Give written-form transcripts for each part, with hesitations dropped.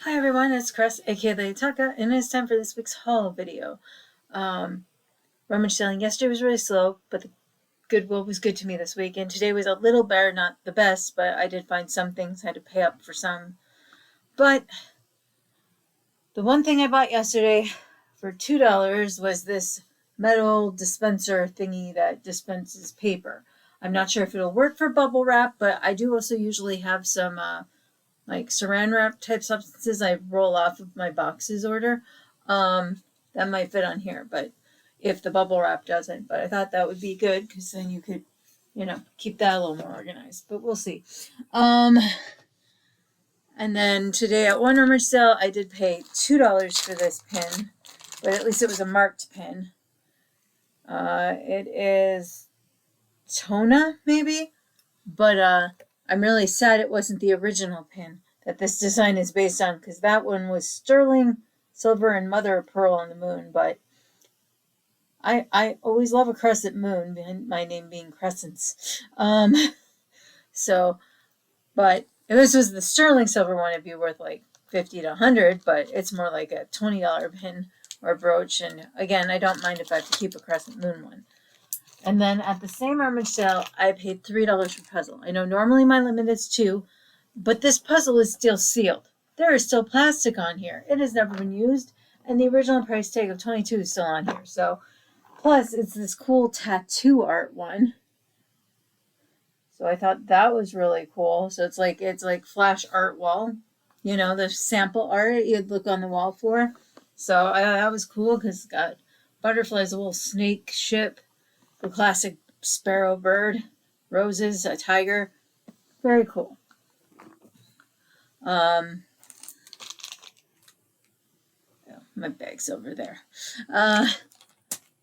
Hi everyone, it's Chris, aka Lady Taka, and it's time for this week's haul video. Rummage selling yesterday was really slow, but the Goodwill was good to me this week, and today was a little better, not the best, but I did find some things, I had to pay up for some. But the one thing I bought yesterday for $2 was this metal dispenser thingy that dispenses paper. I'm not sure if it'll work for bubble wrap, but I do also usually have some like saran wrap type substances I roll off of my boxes order. That might fit on here, but if the bubble wrap doesn't, but I thought that would be good because then you could, keep that a little more organized. But we'll see. And then today at one Rummage sale, I did pay $2 for this pin, but at least it was a marked pin. It is Tona, maybe, but I'm really sad it wasn't the original pin that this design is based on, because that one was sterling silver and mother of pearl on the moon. But I always love a crescent moon, behind my name being Crescents. So, but if this was the sterling silver one, it'd be worth like 50 to 100, but it's more like a $20 pin or brooch. And again, I don't mind if I have to keep a crescent moon one. And then at the same Rummage sale, I paid $3 for puzzle. I know normally my limit is $2, but this puzzle is still sealed. There is still plastic on here. It has never been used, and the original price tag of $22 is still on here. So, plus it's this cool tattoo art one. So I thought that was really cool. So it's like flash art wall, the sample art you'd look on the wall for. So that was cool because it's got butterflies, a little snake ship, the classic sparrow bird, roses, a tiger. Very cool. My bag's over there.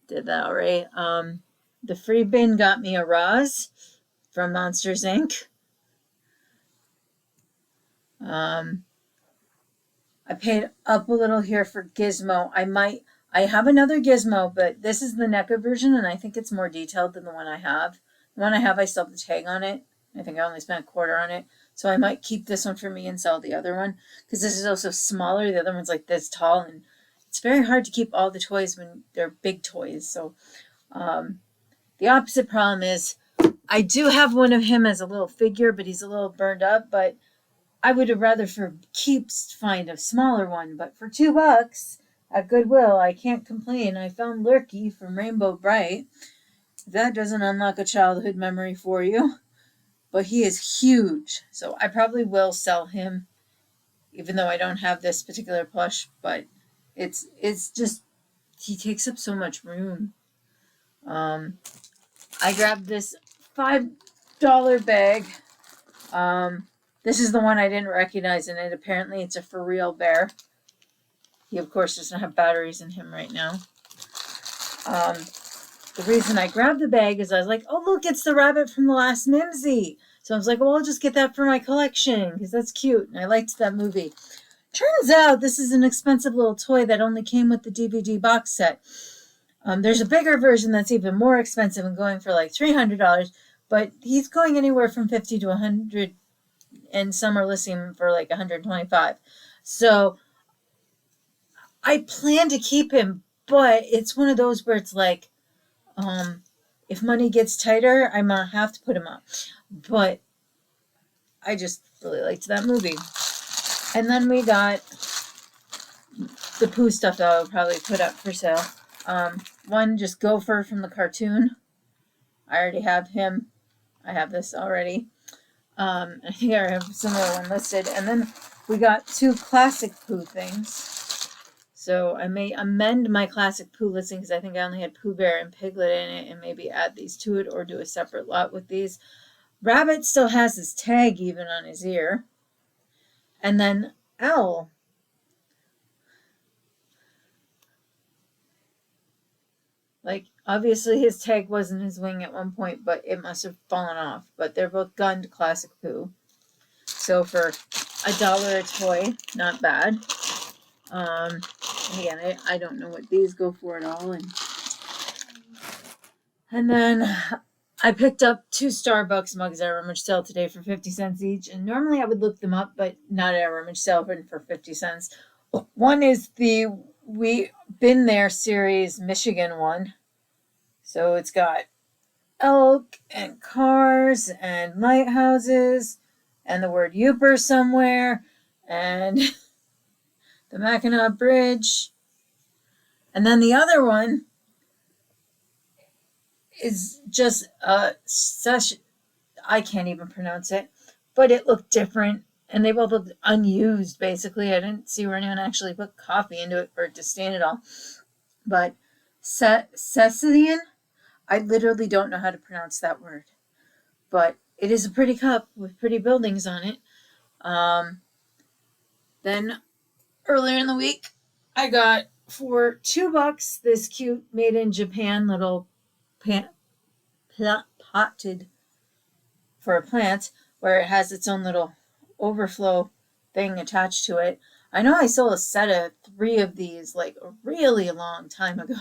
Did that already. The free bin got me a Roz from Monsters Inc. I paid up a little here for Gizmo. I have another Gizmo, but this is the NECA version, and I think it's more detailed than the one I have. The one I have, I still have the tag on it. I think I only spent a quarter on it. So I might keep this one for me and sell the other one, because this is also smaller. The other one's like this tall, and it's very hard to keep all the toys when they're big toys. So the opposite problem is I do have one of him as a little figure, but he's a little burned up. But I would have rather for keeps find a smaller one. But for $2 at Goodwill, I can't complain. I found Lurky from Rainbow Bright. That doesn't unlock a childhood memory for you, but he is huge. So I probably will sell him, even though I don't have this particular plush. But it's just he takes up so much room. I grabbed this $5 bag. This is the one I didn't recognize in it. Apparently, it's a for real bear. He, of course, doesn't have batteries in him right now. The reason I grabbed the bag is I was like, oh, look, it's the rabbit from the last Mimsy. So I was like, well, I'll just get that for my collection because that's cute. And I liked that movie. Turns out this is an expensive little toy that only came with the DVD box set. There's a bigger version that's even more expensive and going for like $300, but he's going anywhere from 50 to 100, and some are listing him for like 125. So I plan to keep him, but it's one of those where it's like, if money gets tighter, I might have to put him up. But I just really liked that movie. And then we got the Pooh stuff that I'll probably put up for sale. One, just Gopher from the cartoon. I already have him. I have this already. I think I have a similar one listed. And then we got 2 classic Pooh things. So I may amend my classic Pooh listing because I think I only had Pooh Bear and Piglet in it, and maybe add these to it or do a separate lot with these. Rabbit still has his tag even on his ear. And then Owl. Like, obviously his tag wasn't his wing at one point, but it must have fallen off. But they're both gunned classic Pooh. So for $1 a toy, not bad. And again, I don't know what these go for at all. And then I picked up 2 Starbucks mugs at a rummage sale today for 50 cents each, and normally I would look them up, but not at a rummage sale, but for 50 cents. One is the We Been There series Michigan one. So it's got elk and cars and lighthouses and the word Yooper somewhere and the Mackinac Bridge. And then the other one is just such, I can't even pronounce it, but it looked different. And they both looked unused, basically. I didn't see where anyone actually put coffee into it for it to stain it all. But Cecilian, I literally don't know how to pronounce that word. But it is a pretty cup with pretty buildings on it. Then earlier in the week, I got for $2 this cute made in Japan little potted for a plant where it has its own little overflow thing attached to it. I know I sold a set of 3 of these like a really long time ago.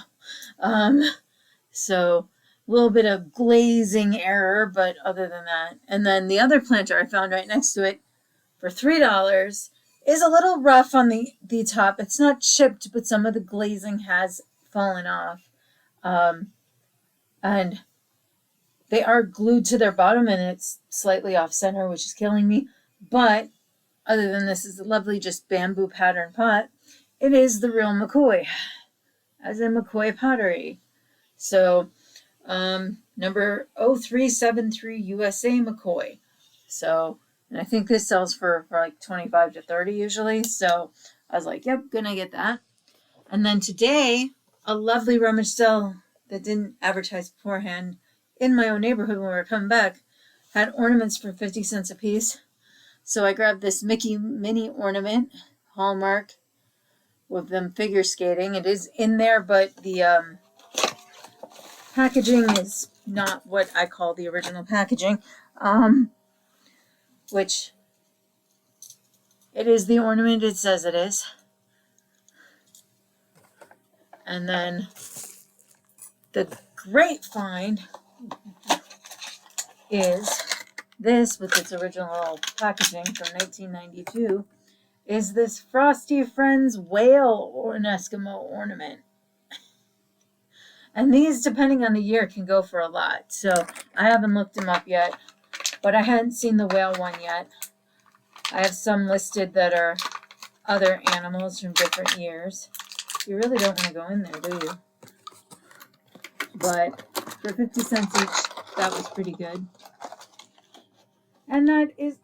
So a little bit of glazing error, but other than that. And then the other planter I found right next to it for $3 is a little rough on the top. It's not chipped, but some of the glazing has fallen off. And they are glued to their bottom and it's slightly off center, which is killing me. But other than this is a lovely just bamboo pattern pot. It is the real McCoy, as in McCoy pottery. So number 0373 USA McCoy. So, and I think this sells for like 25 to 30 usually. So I was like, yep, gonna get that. And then today, a lovely rummage sale that didn't advertise beforehand in my own neighborhood when we were coming back had ornaments for 50 cents a piece. So I grabbed this Mickey mini ornament, Hallmark, with them figure skating. It is in there, but the packaging is not what I call the original packaging, which it is the ornament it says it is. And then the great find is this, with its original packaging from 1992, is this Frosty Friends whale or an Eskimo ornament. And these, depending on the year, can go for a lot. So I haven't looked them up yet, but I hadn't seen the whale one yet. I have some listed that are other animals from different years. You really don't want to go in there, do you? But for 50 cents each, that was pretty good. And that is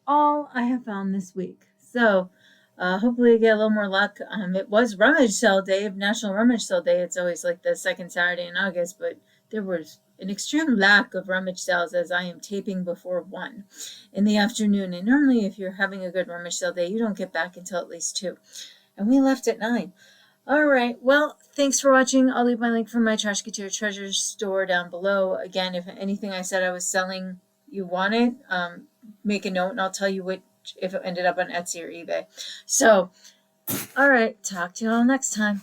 all I have found this week. So hopefully I get a little more luck. It was Rummage Sale Day, National Rummage Sale Day. It's always like the second Saturday in August, but there was an extreme lack of rummage sales as I am taping before 1 in the afternoon. And normally if you're having a good rummage sale day, you don't get back until at least 2. And we left at 9. All right. Well, thanks for watching. I'll leave my link for my Trashkateer Treasures store down below. Again, if anything I said I was selling you want it, make a note and I'll tell you if it ended up on Etsy or eBay. So, all right. Talk to you all next time.